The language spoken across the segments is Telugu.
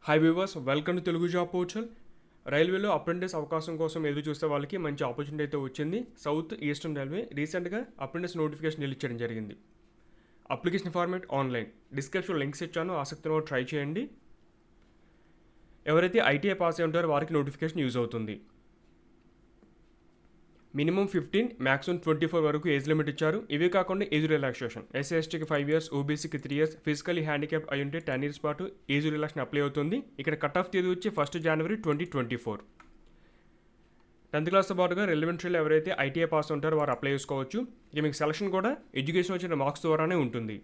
High viewers, welcome to Telugu job portal. రైల్వేలో అప్రెంటిస్ అవకాశం కోసం ఎదురు చూస్తే వాళ్ళకి మంచి ఆపర్చునిటీ అయితే వచ్చింది. సౌత్ ఈస్టర్న్ రైల్వే రీసెంట్గా అప్రెంటిస్ నోటిఫికేషన్ రిలీజ్ చేయడం జరిగింది. Application format online, description links ఇచ్చాను, ఆసక్తిలో ట్రై చేయండి. ఎవరైతే ఐటీఐ పాస్ అయి ఉంటారో వారికి నోటిఫికేషన్ యూజ్ అవుతుంది. మినిమం 15, మ్యాక్సిమం 24 వరకు ఏజ్ లిమిట్ ఇచ్చారు. ఇవే కాకుండా ఏజ్ రిలాక్సేషన్, ఎస్సీ ఎస్టీకి 5 years, ఓబీసీకి 3 years, ఫిజికలీ హ్యాండిక్యాప్ అయి ఉంటే 10 years పాటు ఏజ్ రిలాక్సేషన్ అప్లై అవుతుంది. ఇక్కడ కట్ ఆఫ్ తేదీ వచ్చి 1 January 2024. 10th క్లాస్తో పాటుగా రిలవెంట్ ఎవరైతే ఐటీఐ పాస్ ఉంటారో వారు అప్లై చేసుకోవచ్చు. ఇక మీకు సెలక్షన్ కూడా ఎడ్యుకేషన్ వచ్చిన మార్క్స్ ద్వారానే ఉంటుంది.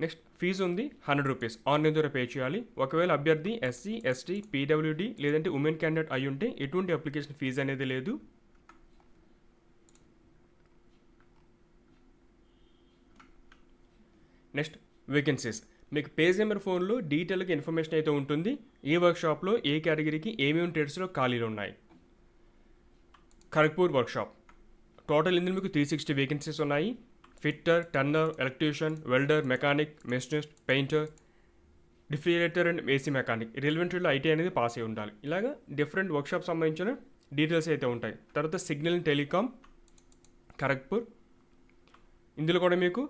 నెక్స్ట్ ఫీజు ఉంది ₹100 ఆన్లైన్ ద్వారా పే చేయాలి. ఒకవేళ అభ్యర్థి ఎస్సీ ఎస్టీ పీడబ్ల్యూడీ లేదంటే ఉమెన్ క్యాండిడేట్ అయి ఉంటే ఎటువంటి అప్లికేషన్ ఫీజు అనేది లేదు. నెక్స్ట్ వేకెన్సీస్, మీకు పేజ్ నెంబర్ 4లో డీటెయిల్గా ఇన్ఫర్మేషన్ అయితే ఉంటుంది. ఈ వర్క్షాప్లో ఏ కేటగిరీకి ఏమేమి ట్రేడ్స్లో ఖాళీలు ఉన్నాయి. ఖరగ్పూర్ వర్క్షాప్, టోటల్ ఇందులో మీకు 360 వేకెన్సీస్ ఉన్నాయి. Fitter, turner, electrician, welder, mechanic, machinist, painter, refrigerator and AC mechanic. రిలవెంట్లో ఐటీ అనేది పాస్ అయి ఉండాలి. ఇలాగా డిఫరెంట్ వర్క్షాప్ సంబంధించిన డీటెయిల్స్ అయితే ఉంటాయి. తర్వాత సిగ్నల్ అండ్ టెలికామ్ ఖరగ్పూర్, ఇందులో కూడా మీకు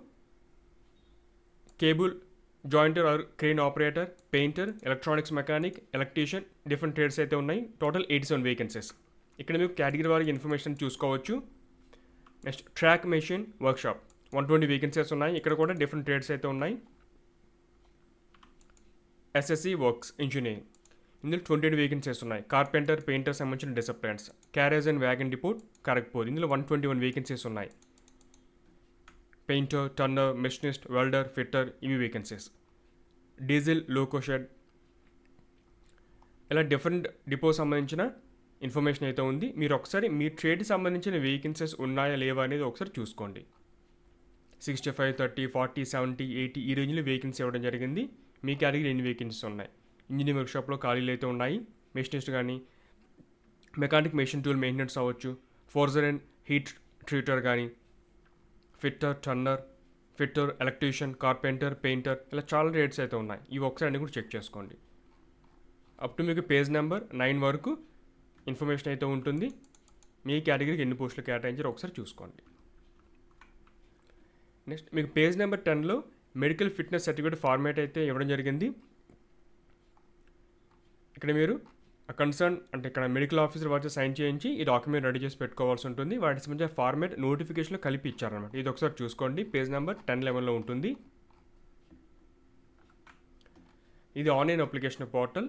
cable jointer or crane operator, painter, electronics mechanic, electrician, different trades అయితే ఉన్నాయి. Total 87 vacancies. ఇక్కడ మీకు కేటగిరీ వారికి ఇన్ఫర్మేషన్ చూసుకోవచ్చు. Next track machine workshop, 120 vacancies ఉన్నాయి. ఇక్కడ కూడా డిఫరెంట్ ట్రేడ్స్ అయితే ఉన్నాయి. ఎస్ఎస్సి వర్క్స్ ఇంజనీరింగ్, ఇందులో 28 వేకెన్సీస్ ఉన్నాయి. కార్పెంటర్, పెయింటర్ సంబంధించిన disciplines. Carriage and wagon depot Kharagpur, ఇందులో 121 వేకెన్సీస్ ఉన్నాయి. Painter, Turner, machinist, welder, fitter, ఇవి వేకెన్సీస్. డీజిల్, లోకో షెడ్, ఇలా డిఫరెంట్ డిపో సంబంధించిన ఇన్ఫర్మేషన్ అయితే ఉంది. మీరు ఒకసారి మీ ట్రేడ్కి సంబంధించిన వేకెన్సీస్ ఉన్నాయా లేవా అనేది ఒకసారి చూసుకోండి. 65, 30, 40, 70, 80 ఈ రేంజ్లో వేకెన్సీ ఇవ్వడం జరిగింది. మీ కేటగిరీ ఎన్ని వేకెన్సీస్ ఉన్నాయి. ఇంజనీరింగ్ వర్క్షాప్లో ఖాళీలు అయితే ఉన్నాయి. మెషినిస్ట్ కానీ, మెకానిక్ మెషిన్ టూల్ మెయింటెనెన్స్ అవ్వచ్చు, ఫోర్జర్ అండ్ హీట్ ట్రీటర్ కానీ, fitter, Turner, fitter, electrician, carpenter, painter, ఇలా చాలా రేట్స్ అయితే ఉన్నాయి. ఇవి ఒకసారి అన్ని కూడా చెక్ చేసుకోండి. అప్ టు మీకు పేజ్ నెంబర్ 9 వరకు ఇన్ఫర్మేషన్ అయితే ఉంటుంది. మీ కేటగిరీకి ఎన్ని పోస్టులు కేటాయించారో ఒకసారి చూసుకోండి. నెక్స్ట్ మీకు పేజ్ నెంబర్ 10లో మెడికల్ ఫిట్నెస్ సర్టిఫికేట్ ఫార్మేట్ అయితే ఇవ్వడం జరిగింది. ఇక్కడ మీరు కన్సర్న్ అంటే ఇక్కడ మెడికల్ ఆఫీసర్ వారితో సైన్ చేయించి ఈ డాక్యుమెంట్ రెడీ చేసి పెట్టుకోవాల్సి ఉంటుంది. వాటికి సంబంధించిన ఫార్మేట్ నోటిఫికేషన్లో కలిపి ఇచ్చారనమాట. ఇది ఒకసారి చూసుకోండి. పేజ్ నెంబర్ 1011లో ఉంటుంది. ఇది online application portal.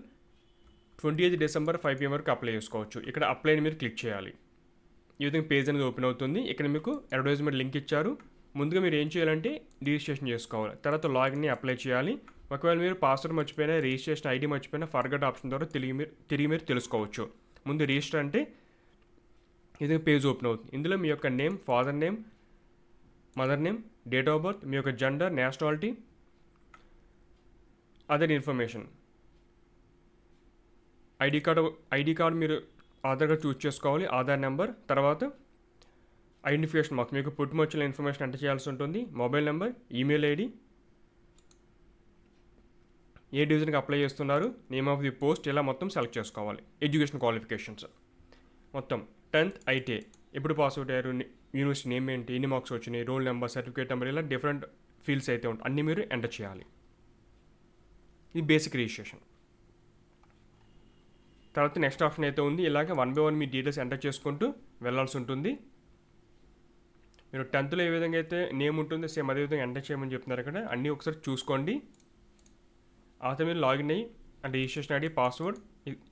28 December 5 PM వరకు అప్లై చేసుకోవచ్చు. ఇక్కడ అప్లైని మీరు క్లిక్ చేయాలి. ఈ విధంగా పేజ్ అనేది ఓపెన్ అవుతుంది. ఇక్కడ మీకు అడ్వర్టైజ్మెంట్ లింక్ ఇచ్చారు. ముందుగా మీరు ఏం చేయాలంటే రిజిస్ట్రేషన్ చేసుకోవాలి. తర్వాత లాగిన్ని అప్లై చేయాలి. ఒకవేళ మీరు పాస్వర్డ్ మర్చిపోయినా, రిజిస్ట్రేషన్ ఐడి మర్చిపోయినా ఫర్గట్ ఆప్షన్ ద్వారా తిరిగి మీరు తెలుసుకోవచ్చు. ముందు రిజిస్టర్ అంటే ఇది పేజ్ ఓపెన్ అవుతుంది. ఇందులో మీ యొక్క name, father name, mother name, date of birth, మీ యొక్క gender, nationality, other information, ID card మీరు ఆధార్ కార్డు చూస్ చేసుకోవాలి, ఆధార్ నెంబర్, తర్వాత ఐడెంటిఫికేషన్ మార్క్, మీకు పుట్టుమచ్చిన ఇన్ఫర్మేషన్ ఎంటర్ చేయాల్సి ఉంటుంది, మొబైల్ నెంబర్, ఈమెయిల్ ఐడి, ఏ డివిజన్కి అప్లై చేస్తున్నారు, నేమ్ ఆఫ్ ది పోస్ట్, ఇలా మొత్తం సెలెక్ట్ చేసుకోవాలి. ఎడ్యుకేషన్ క్వాలిఫికేషన్స్ మొత్తం 10th ఐటీఐ, ఎప్పుడు పాస్ అవుట్ అయ్యారు, యూనివర్సిటీ నేమ్ ఏంటి, ఎన్ని మార్క్స్ వచ్చినాయి, రోల్ నెంబర్, సర్టిఫికేట్ నెంబర్, ఇలా డిఫరెంట్ ఫీల్డ్స్ అయితే ఉంటాయి. అన్నీ మీరు ఎంటర్ చేయాలి. ఇది బేసిక్ రిజిస్ట్రేషన్. తర్వాత నెక్స్ట్ ఆప్షన్ అయితే ఉంది. ఇలాగే 1 by 1 మీ డీటెయిల్స్ ఎంటర్ చేసుకుంటూ వెళ్ళాల్సి ఉంటుంది. మీరు 10thలో ఏ విధంగా అయితే నేమ్ ఉంటుందో సేమ్ అదే విధంగా ఎంటర్ చేయమని చెప్తున్నారు. ఇక్కడ అన్నీ ఒకసారి చూసుకోండి. ఆ తర్వాత మీరు లాగిన్ అయ్యి అంటే రిజిస్ట్రేషన్ ఐడి, పాస్వర్డ్,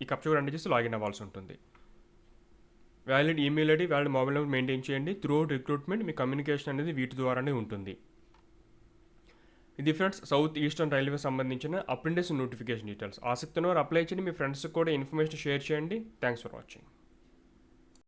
ఈ కప్చర్ కూడా ఎంటర్ చేసి లాగిన్ అవ్వాల్సి ఉంటుంది. Valid email ID, valid mobile number maintain చేయండి. త్రూఅవుట్ రిక్రూట్మెంట్ మీ కమ్యూనికేషన్ అనేది వీటి ద్వారానే ఉంటుంది. ఇది ఫ్రెండ్స్ సౌత్ ఈస్టర్న్ రైల్వే సంబంధించిన అప్రెంటిస్ నోటిఫికేషన్ డీటెయిల్స్. ఆసక్తి ఉన్నవారు అప్లై చేయండి. మీ ఫ్రెండ్స్కి కూడా ఇన్ఫర్మేషన్ షేర్ చేయండి. Thanks for watching.